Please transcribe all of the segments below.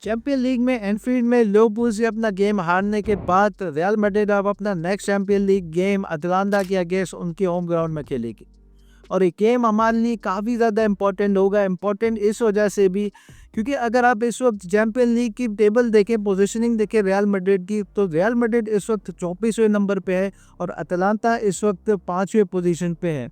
Champion league में Enfield में Liverpool से अपना गेम हारने के बाद रियल मैड्रिड अब अपना next champion league game Atlanta के अगेंस्ट उनके होम ग्राउंड में खेलेगी। और ये गेम हमारे लिए काफ़ी ज़्यादा इम्पोर्टेंट होगा। इम्पोर्टेंट इस वजह से भी क्योंकि अगर आप इस वक्त चैंपियन लीग की टेबल देखें, पोजीशनिंग देखें रियल मैड्रिड की, तो रियल मैड्रिड इस वक्त 34वें नंबर पे है और अटलांटा इस वक्त 5वें पोजीशन पे है।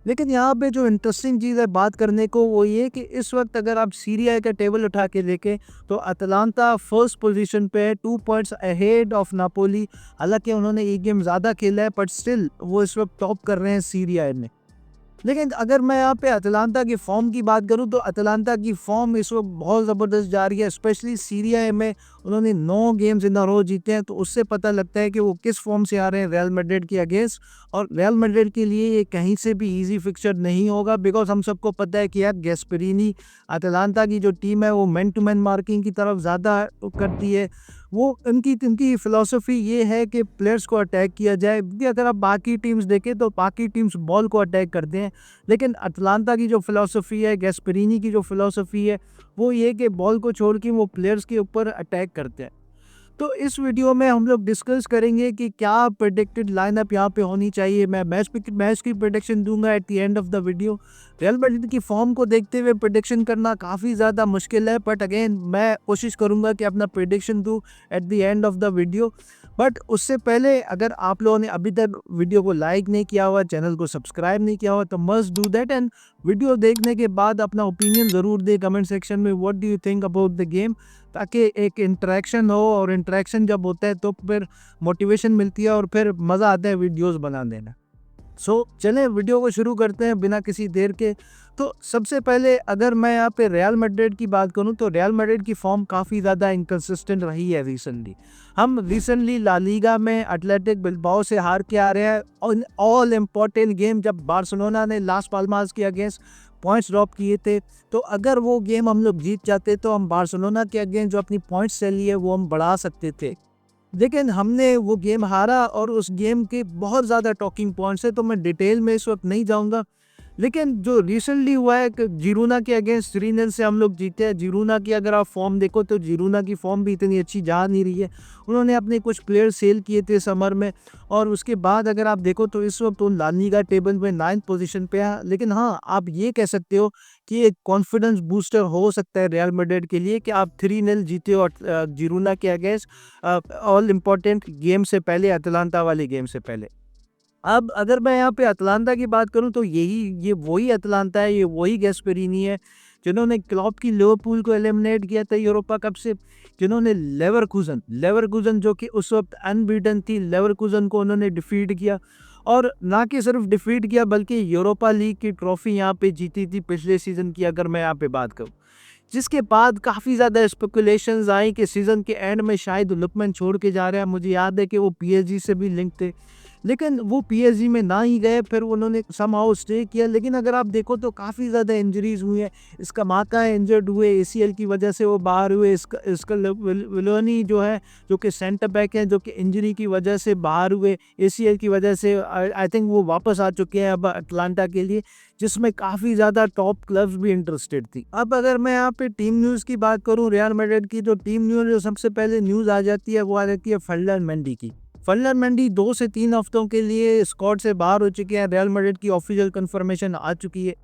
लेकिन यहाँ पे जो इंटरेस्टिंग चीज़ है बात करने को वो ये कि इस वक्त अगर आप सीरिया का टेबल उठा के देखें तो अटलांटा फर्स्ट पोजीशन पे है, 2 पॉइंट्स अहेड ऑफ नापोली। हालांकि उन्होंने एक गेम ज़्यादा खेला है बट स्टिल वो इस वक्त टॉप कर रहे हैं सीरिया में। लेकिन अगर मैं यहाँ पे अटलांटा की फॉर्म की बात करूँ तो अटलांटा की फॉर्म इस वक्त बहुत ज़बरदस्त जा रही है। स्पेशली सीरिया में उन्होंने 9 गेम्स इन अ रो जीते हैं, तो उससे पता लगता है कि वो किस फॉर्म से आ रहे हैं रियल मैड्रिड के अगेंस्ट। और रियल मैड्रिड के लिए ये कहीं से भी इजी फिक्सचर नहीं होगा, बिकॉज हम सबको पता है कि यार गैस्पेरिनी अटलांटा की जो टीम है वो मैन टू मैन मार्किंग की तरफ ज़्यादा करती है। वो इनकी फ़िलॉसफी ये है कि प्लेयर्स को अटैक किया जाए, क्योंकि अगर आप बाकी टीम्स देखें तो बाकी टीम्स बॉल को अटैक करते हैं, लेकिन अटलांटा की जो फ़िलॉसफी है, गैस्पेरिनी की जो फ़िलॉसफी है, वो ये कि बॉल को छोड़ के वो प्लेयर्स के ऊपर अटैक करते हैं। तो इस वीडियो में हम लोग डिस्कस करेंगे कि क्या प्रेडिक्टेड लाइनअप यहाँ पे होनी चाहिए। मैं मैच की प्रेडिक्शन दूंगा at the end of the video. Real Madrid की फॉर्म को देखते हुए प्रेडिक्शन करना काफ़ी ज़्यादा मुश्किल है, बट अगेन मैं कोशिश करूंगा कि अपना प्रेडिक्शन दूँ at the end of the video. But उससे पहले अगर आप लोगों ने अभी तक वीडियो को लाइक नहीं किया हुआ, चैनल को सब्सक्राइब नहीं किया हुआ, तो must do that. And video देखने के बाद अपना ओपिनियन ज़रूर दे कमेंट सेक्शन में, what do you think about the game, ताकि एक इंटरेक्शन हो। और इंटरेक्शन जब होता है तो फिर मोटिवेशन मिलती है और फिर मज़ा आता है वीडियोस बनाने में। चलें वीडियो को शुरू करते हैं बिना किसी देर के। तो सबसे पहले अगर मैं यहाँ पे रियल मैड्रिड की बात करूँ तो रियल मैड्रिड की फॉर्म काफ़ी ज़्यादा इनकंसिस्टेंट रही है रिसेंटली। हम रिसेंटली ला लीगा में एथलेटिक बिल्बाओ से हार के आ रहे हैं। ऑल इम्पोर्टेंट गेम जब बार्सिलोना ने लास पाल्मास के अगेंस्ट पॉइंट्स ड्रॉप किए थे, तो अगर वो गेम हम लोग जीत जाते तो हम बार्सिलोना के अगेंस्ट जो अपनी पॉइंट्स चली है वो हम बढ़ा सकते थे। लेकिन हमने वो गेम हारा और उस गेम के बहुत ज़्यादा टॉकिंग पॉइंट्स है, तो मैं डिटेल में इस वक्त नहीं जाऊंगा। लेकिन जो रिसेंटली हुआ है कि जिरोना के अगेंस्ट 3-0 से हम लोग जीते हैं। जिरोना की अगर आप फॉर्म देखो तो जिरोना की फॉर्म भी इतनी अच्छी जा नहीं रही है। उन्होंने अपने कुछ प्लेयर सेल किए थे समर में, और उसके बाद अगर आप देखो तो इस वक्त वो ला लीगा टेबल में 9th पोजीशन पे है। लेकिन हाँ, आप ये कह सकते हो कि एक कॉन्फिडेंस बूस्टर हो सकता है रियल मैड्रिड के लिए कि आप 3-0 जीते हो जिरोना के अगेंस्ट ऑल इम्पोर्टेंट गेम से पहले, अटलांटा वाले गेम से पहले। अब अगर मैं यहाँ पे अटलांटा की बात करूँ तो ये वही अटलांटा है, ये वही गैस्पेरिनी है जिन्होंने क्लॉप की लिवरपूल को एलिमिनेट किया था यूरोपा कप से, जिन्होंने लेवरकुजन जो कि उस वक्त अनबीटन थी, लेवरकुजन को उन्होंने डिफीट किया। और ना कि सिर्फ डिफीट किया बल्कि यूरोपा लीग की ट्रॉफी यहाँ पे जीती थी पिछले सीज़न की, अगर मैं यहाँ पे बात करूँ। जिसके बाद काफ़ी ज़्यादा स्पेकुलेशंस आई कि सीज़न के एंड में शायद लुकमैन छोड़ के जा रहा है। मुझे याद है कि वो पीएसजी से भी लिंक थे, लेकिन वो पीएसजी में ना ही गए, फिर उन्होंने समहाउ स्टे किया। लेकिन अगर आप देखो तो काफ़ी ज़्यादा इंजरीज हुई हैं। इसका माका इंजर्ड हुए, एसीएल की वजह से वो बाहर हुए। इसका विलोनी जो है, जो कि सेंटर बैक है, जो कि इंजरी की वजह से बाहर हुए, एसीएल की वजह से आई थिंक वो वापस आ चुके हैं अब अटलांटा के लिए, जिसमें काफ़ी ज़्यादा टॉप क्लब्स भी इंटरेस्टेड थी। अब अगर मैं यहाँ पे टीम न्यूज़ की बात करूँ, रियल मैड्रिड की जो टीम न्यूज़ जो सबसे पहले न्यूज़ आ जाती है वो आ जाती है फर्लैंड मेंडी की। फर्लैंड मेंडी 2 से 3 हफ्तों के लिए स्क्वाड से बाहर हो चुके हैं। रियल मैड्रिड की ऑफिशियल कंफर्मेशन आ चुकी है।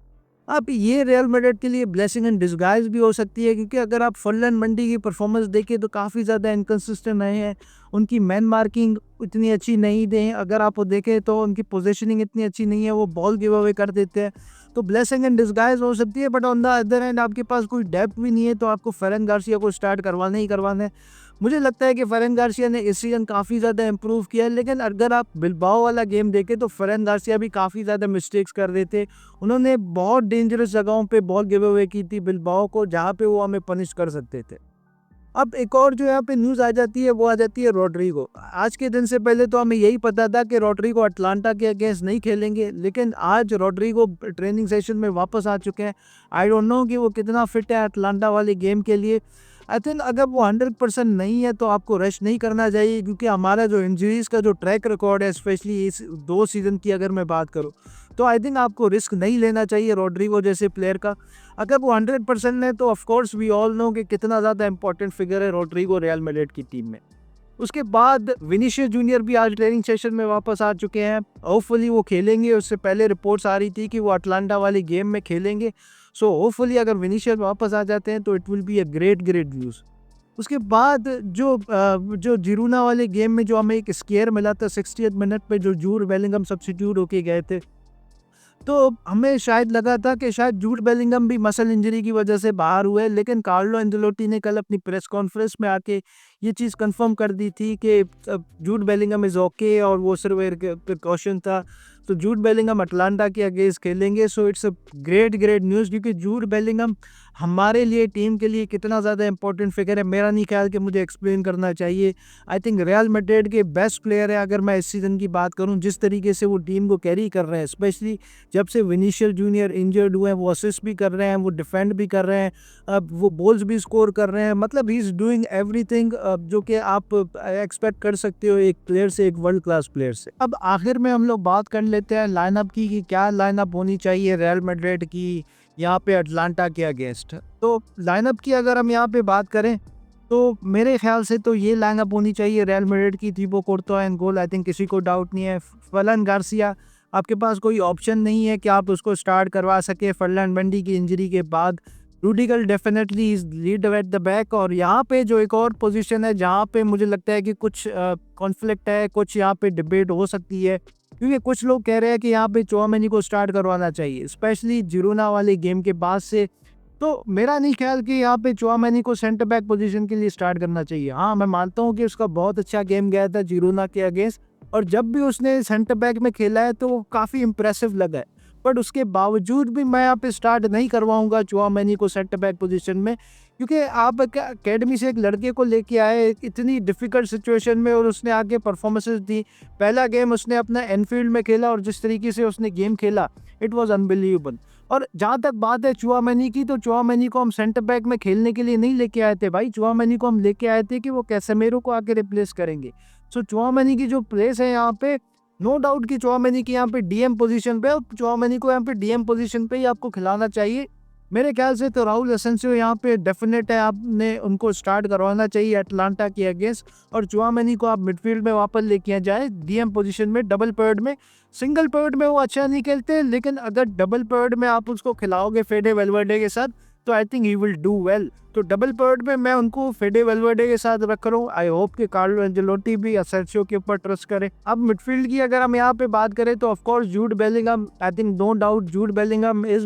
अब ये रियल मैड्रिड के लिए ब्लेसिंग इन डिस्गाइज भी हो सकती है, क्योंकि अगर आप फर्लैंड मेंडी की परफॉर्मेंस देखें तो काफ़ी ज़्यादा इनकंसिस्टेंट रहे हैं। उनकी मैन मार्किंग इतनी अच्छी नहीं दें, अगर आप देखें तो उनकी पोजीशनिंग इतनी अच्छी नहीं है, वो बॉल गिव अवे कर देते हैं। तो ब्लेसिंग इन डिस्गाइज हो सकती है, but on the other hand आपके पास कोई डेप्थ भी नहीं है, तो आपको फेरन गार्सिया को स्टार्ट करवाना ही करवाना है। मुझे लगता है कि फेरन गार्सिया ने इस सीज़न काफ़ी ज़्यादा इंप्रूव किया है, लेकिन अगर आप बिल्बाओ वाला गेम देखें तो फेरन गार्सिया भी काफ़ी ज़्यादा मिस्टेक्स कर रहे थे। उन्होंने बहुत डेंजरस जगहों पे बॉल गिव अवे की थी बिल्बाओ को, जहाँ पे वो हमें पनिश कर सकते थे। अब एक और जो यहाँ पे न्यूज़ आ जाती है वो आ जाती है रॉड्रिगो। आज के दिन से पहले तो हमें यही पता था कि रॉड्रिगो अटलांटा के अगेंस्ट नहीं खेलेंगे, लेकिन आज रॉड्रिगो ट्रेनिंग सेशन में वापस आ चुके हैं। आई डोंट नो कि वो कितना फिट है अटलांटा वाले गेम के लिए। आई थिंक अगर वो 100% नहीं है तो आपको रश नहीं करना चाहिए, क्योंकि हमारा जो इंजरीज का जो ट्रैक रिकॉर्ड है, स्पेशली इस 2 सीज़न की अगर मैं बात करूँ, तो आई थिंक आपको रिस्क नहीं लेना चाहिए रॉड्रिगो जैसे प्लेयर का। अगर वो 100% है तो of course we all know कि कितना ज़्यादा इंपॉर्टेंट फिगर है रॉड्रिगो रियल मैड्रिड की टीम में। उसके बाद विनीशियस जूनियर भी आज ट्रेनिंग सेशन में वापस आ चुके हैं, होपफुली वो खेलेंगे। उससे पहले रिपोर्ट्स आ रही थी कि वो अटलांटा वाली गेम में खेलेंगे। सो होपफुली अगर विनीशियस वापस आ जाते हैं तो it will be a great news. उसके बाद जो जिरूना वाले गेम में जो हमें एक स्केयर मिला था 60th मिनट पे, जो जूड बेलिंगम सब्स्टिट्यूट होके गए थे, तो हमें शायद लगा था कि शायद जूड बेलिंगम भी मसल इंजरी की वजह से बाहर हुए, लेकिन कार्लो एंजेलोटी ने कल अपनी प्रेस कॉन्फ्रेंस में आके ये चीज़ कंफर्म कर दी थी कि जूड बेलिंगम इज़ ओके और वो सिर्फ एक प्रिकॉशन था। तो जूड बेलिंगम अटलांटा के अगेंस्ट खेलेंगे। So it's a great news, क्योंकि जूड बेलिंगम हमारे लिए, टीम के लिए कितना ज़्यादा इंपॉर्टेंट फिगर है, मेरा नहीं ख्याल कि मुझे एक्सप्लेन करना चाहिए। आई थिंक रियल मैड्रिड के बेस्ट प्लेयर है अगर मैं इस सीज़न की बात करूं। जिस तरीके से वो टीम को कैरी कर रहे हैं, स्पेशली जब से विनीशियस जूनियर इंजर्ड हुए हैं, वो असिस्ट भी कर रहे हैं, वो डिफेंड भी कर रहे हैं, अब वो गोल्स भी स्कोर कर रहे हैं। मतलब ही इज़ डूइंग एवरीथिंग जो कि आप एक्सपेक्ट कर सकते हो एक प्लेयर से, एक वर्ल्ड क्लास प्लेयर से। अब आखिर में हम लोग बात कर लेते हैं लाइनअप की कि क्या लाइनअप होनी चाहिए रियल मैड्रिड की यहाँ पे अटलांटा के अगेंस्ट। तो लाइनअप की अगर हम यहाँ पे बात करें तो मेरे ख्याल से तो ये लाइनअप होनी चाहिए रियल मैड्रिड की। थिबो कोर्तोआ इन गोल, आई थिंक किसी को डाउट नहीं है। फर्लन गार्सिया, आपके पास कोई ऑप्शन नहीं है कि आप उसको स्टार्ट करवा सके फर्लन मेंडी की इंजरी के बाद। Rudiger definitely is lid at the back. और यहाँ पे जो एक और पोजीशन है जहाँ पे मुझे लगता है कि कुछ कॉन्फ्लिक्ट है, कुछ यहाँ पे डिबेट हो सकती है, क्योंकि कुछ लोग कह रहे हैं कि यहाँ पे चौमेनी को स्टार्ट करवाना चाहिए, स्पेशली जिरोना वाले गेम के बाद से। तो मेरा नहीं ख्याल कि यहाँ पे चौमेनी को सेंटर बैक पोजीशन के लिए स्टार्ट करना चाहिए। हाँ, मैं मानता हूँ कि उसका बहुत अच्छा गेम गया था जिरोना के अगेंस्ट, और जब भी उसने सेंटर बैक में खेला है तो वो काफ़ी इंप्रेसिव लगा है। बट उसके बावजूद भी मैं यहाँ पे स्टार्ट नहीं करवाऊंगा चौमेनी को सेंटर बैक पोजीशन में, क्योंकि आप अकेडमी से एक लड़के को लेके आए इतनी डिफिकल्ट सिचुएशन में, और उसने आगे परफॉर्मेंसेस दी। पहला गेम उसने अपना एनफील्ड में खेला और जिस तरीके से उसने गेम खेला, इट वाज अनबिलीवेबल। और जहाँ तक बात है चुआमेनी की, तो चुआमेनी को हम सेंटर बैक में खेलने के लिए नहीं लेके आए थे भाई। चुआमेनी को हम लेके आए थे कि वो कैसेमेरो को आके रिप्लेस करेंगे। सो चुआमेनी की जो प्लेस है यहाँ पे, नो डाउट कि चुआमेनी की यहाँ पे डीएम पोजीशन पे, और चुआमेनी को यहाँ पे डीएम पोजीशन पे ही आपको खिलाना चाहिए। मेरे ख्याल से तो राहुल एसेंसियो यहाँ पे डेफिनेट है, आपने उनको स्टार्ट करवाना चाहिए अटलांटा के अगेंस्ट। और चुआमेनी को आप मिडफील्ड में वापस लेके आ जाए डीएम पोजीशन में, डबल पैड में। सिंगल पैड में वो अच्छा नहीं खेलते, लेकिन अगर डबल पैड में आप उसको खिलाओगे फेडे वेलवर्डे के साथ, तो I think he will do well. तो डबल पैड में मैं उनको फेडे वेलवर्डे के साथ रख रहा हूँ। आई होप कि कार्लो एंजेलोटी भी एसेंसियो के ऊपर ट्रस्ट करे। अब मिडफील्ड की अगर हम यहाँ पे बात करें तो of course Jude Bellingham, I think no doubt Jude Bellingham is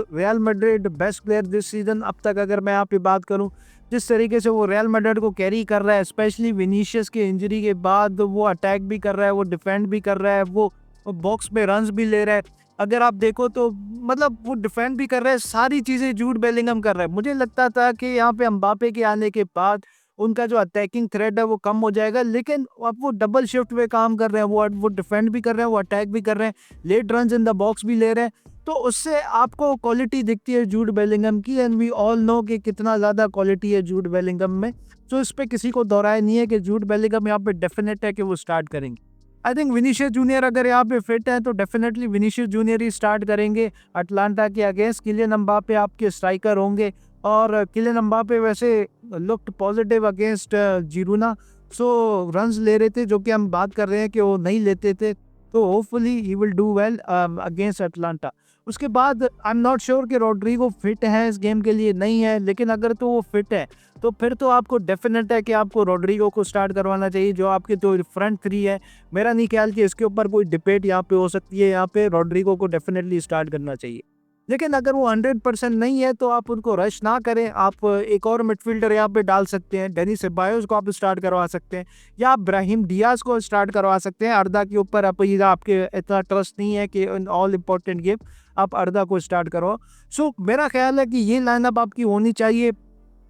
Real Madrid best player this season अब तक। अगर मैं यहाँ पे बात करूँ, जिस तरीके से वो रियल मैड्रिड को कैरी कर रहा है, स्पेशली विनीशियस की इंजरी के बाद, वो अटैक भी कर रहा है, वो डिफेंड भी कर रहा है, वो बॉक्स में रन्स भी ले रहा है। अगर आप देखो तो मतलब वो डिफेंड भी कर रहा है, सारी चीज़ें जूड बेलिंगम कर रहा है। मुझे लगता था कि यहाँ पे एम्बापे के आने के बाद उनका जो अटैकिंग थ्रेड है वो कम हो जाएगा, लेकिन अब वो डबल शिफ्ट पे काम कर रहे हैं। वो डिफेंड भी कर रहे हैं, वो अटैक भी कर रहे हैं, late runs in the box भी ले रहे हैं। तो उससे आपको क्वालिटी दिखती है जूड बेलिंगम की, एंड वी ऑल नो कि कितना ज़्यादा क्वालिटी है जूड बेलिंगम में। तो इस पर किसी को दोहराए नहीं है कि जूड बेलिंगम यहाँ पे डेफिनेट है कि वो स्टार्ट करेंगे। आई थिंक विनीशियस जूनियर अगर यहाँ पे फिट है तो डेफिनेटली विनीशियस जूनियर ही स्टार्ट करेंगे अटलांटा के अगेंस्ट। किलियन एम्बापे आपके स्ट्राइकर होंगे, और किलियन एम्बापे वैसे लुक्ड पॉजिटिव अगेंस्ट जिरोना। सो रन्स ले रहे थे, जो कि हम बात कर रहे हैं कि वो नहीं लेते थे। तो hopefully he will do well against Atlanta. उसके बाद आई एम नॉट श्योर कि रॉड्रिगो फिट है इस गेम के लिए, नहीं है, लेकिन अगर तो वो फिट है तो फिर तो आपको डेफिनेट है कि आपको रॉड्रिगो को स्टार्ट करवाना चाहिए, जो आपके तो फ्रंट थ्री है। मेरा नहीं ख्याल कि इसके ऊपर कोई डिबेट यहाँ पे हो सकती है। यहाँ पे रॉड्रिगो को डेफिनेटली स्टार्ट करना चाहिए। लेकिन अगर वो 100% नहीं है तो आप उनको रश ना करें। आप एक और मिडफील्डर यहाँ पे डाल सकते हैं, डेनिस सेबायोस को आप स्टार्ट करवा सकते हैं, या आप ब्राहिम डियाज को स्टार्ट करवा सकते हैं। अर्दा के ऊपर आपके इतना ट्रस्ट नहीं है कि इन ऑल इम्पोर्टेंट गेम आप अर्दा को स्टार्ट करो। सो मेरा ख्याल है कि ये लाइनअप आपकी होनी चाहिए।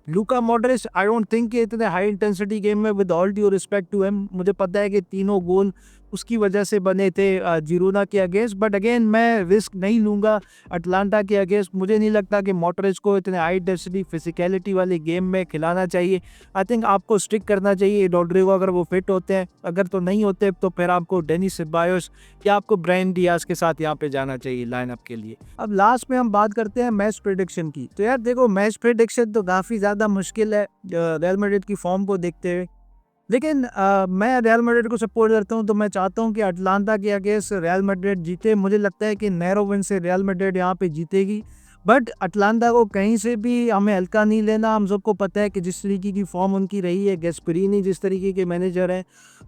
Luka Modric, I don't think कि इतने हाई इंटेंसिटी गेम में, with all due respect to him, मुझे पता है कि तीनों गोल उसकी वजह से बने थे जिरोना के अगेंस्ट। बट अगेन मैं रिस्क नहीं लूँगा अटलांटा के अगेंस्ट। मुझे नहीं लगता कि मोटरेज को इतने हाई डेंसिटी फिजिकलिटी वाली गेम में खिलाना चाहिए। आई थिंक आपको स्टिक करना चाहिए रॉड्रिगो अगर वो फिट होते हैं, अगर तो नहीं होते तो फिर आपको डेनिस सेबायोस या आपको ब्रायन डियाज के साथ यहाँ पे जाना चाहिए लाइनअप के लिए। अब लास्ट में हम बात करते हैं मैच प्रेडिक्शन की। तो यार देखो, मैच प्रेडिक्शन तो काफ़ी ज़्यादा मुश्किल है रियल मैड्रिड की फॉर्म को देखते हुए। लेकिन मैं रियल मैड्रिड को सपोर्ट करता हूं, तो मैं चाहता हूं कि अटलांटा के अगेंस्ट रियल मैड्रिड जीते। मुझे लगता है कि नैरो विन से रियल मैड्रिड यहां पे जीतेगी। बट अटलांटा को कहीं से भी हमें हल्का नहीं लेना। हम सबको पता है कि जिस तरीके की फॉर्म उनकी रही है, गैस्परीनी जिस तरीके के मैनेजर हैं,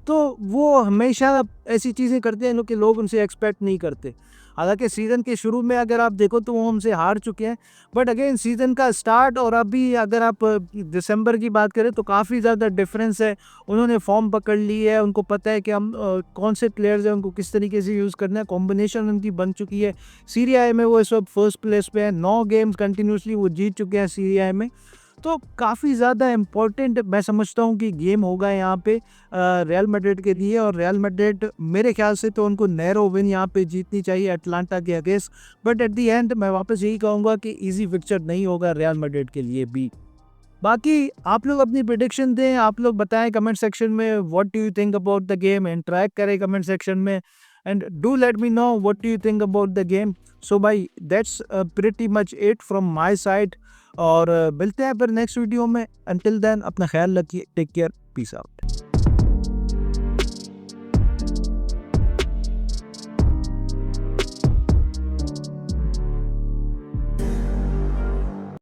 तो वो हमेशा ऐसी चीज़ें करते हैं जो कि लोग उनसे एक्सपेक्ट नहीं करते। हालांकि सीज़न के शुरू में अगर आप देखो तो वो हमसे हार चुके हैं। बट अगेन सीज़न का स्टार्ट और अभी अगर आप दिसंबर की बात करें तो काफ़ी ज़्यादा डिफरेंस है। उन्होंने फॉर्म पकड़ ली है, उनको पता है कि हम कौन से प्लेयर्स हैं, उनको किस तरीके से यूज़ करना है। कॉम्बिनेशन उनकी बन चुकी है। सीरिया ए में वो इस वक्त फर्स्ट प्लेस पे है, 9 गेम्स कंटिन्यूसली वो जीत चुके हैं सीरिया ए में। तो काफ़ी ज़्यादा इम्पोर्टेंट मैं समझता हूँ कि गेम होगा यहाँ पे रियल मैड्रिड के लिए। और रियल मैड्रिड मेरे ख्याल से तो उनको नैरो विन यहाँ पे जीतनी चाहिए अटलांटा के against. But at the end मैं वापस यही कहूँगा कि इजी फिक्चर नहीं होगा रियल मैड्रिड के लिए भी। बाकी आप लोग अपनी प्रिडिक्शन दें, आप लोग बताएं कमेंट सेक्शन में what do you think about the game. Interact करें कमेंट सेक्शन में and do let me know what do you think about the game. So भाई that's pretty much it from my side. और मिलते हैं फिर next video में। Until then अपना ख्याल रखिए, टेक केयर, पीस आउट।